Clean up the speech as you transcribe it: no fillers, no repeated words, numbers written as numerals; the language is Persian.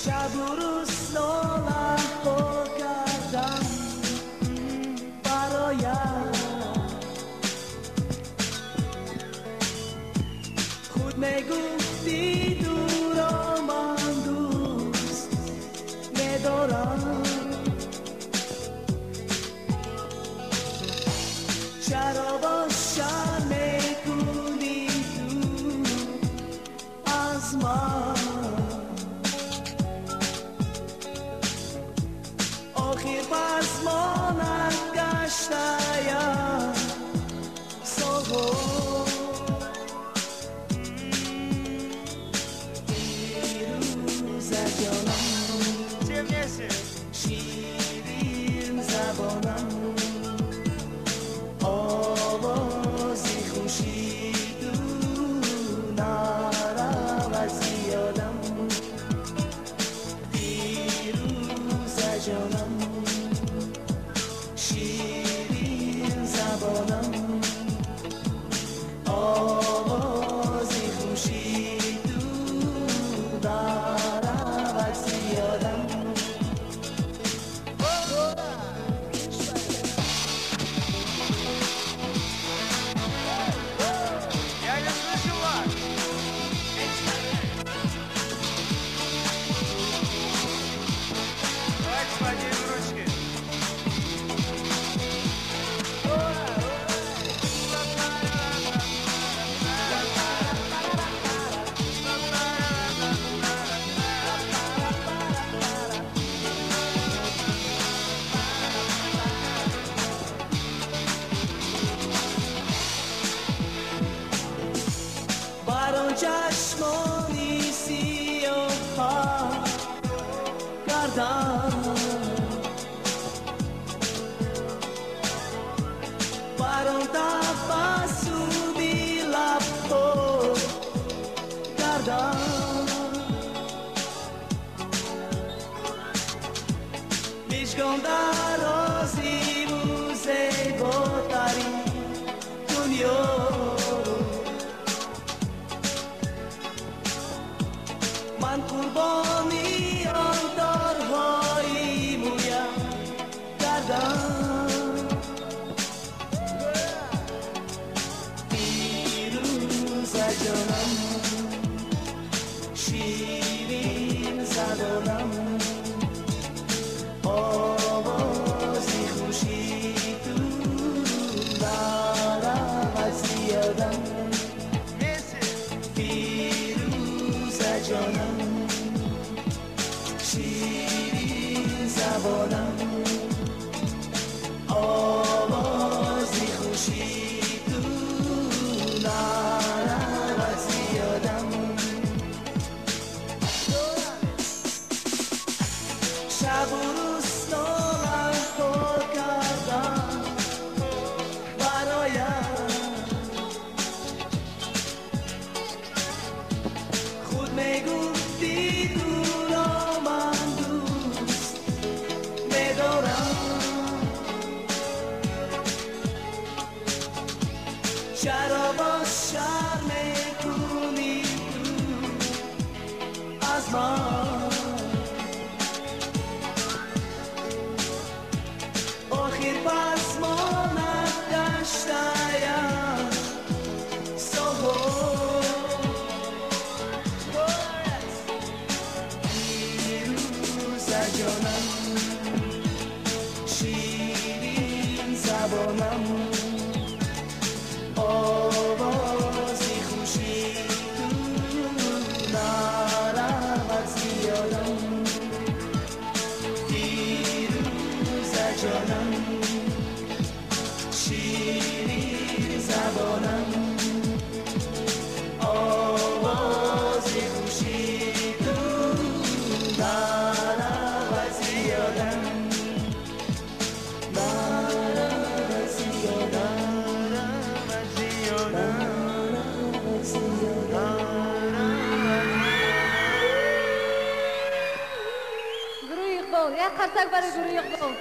شب و روز ناله کردم برایم، خود میگفتی دورم من دوست ندارم، چرا باشم میکنی تو از من؟ آخر پس ما نگشتیم سالها، دیروزه جانم شیرین زبانم، آوازی خوشی تو نرود زیادم، دیروزه جانم شیرین زبانم، آوازی خوشی تو نرود زیادم. بران چشمانی سیاه کردم، بران تبسمی لب کردم، میشکم در رازی و زیباترین دنیا، من قربانی آن دارهای مویم کردم، دیروزه جانم شیرین زبانم، آوازی خوشی تو نرود زیادم، دیروزه جانم شیرین زبانم، آوازی خوشی تو نرود زیادم. شب و روز ناله کردم برایم، خود میگفتی دورم من دوست ندارم، چرا باشم میکنی تو از من؟ آخر پس ما نگشتیم سالها، دیروزه جانم شیرین زبانم، آوازی خوشی تو نرود زیادم، دیروزه جانم شیرین زبانم، آوازی خوشی تو نرود زیادم، نرود زیادم، نرود زیادم. گروه اقبال، یک قرصک برای گروه اقبال.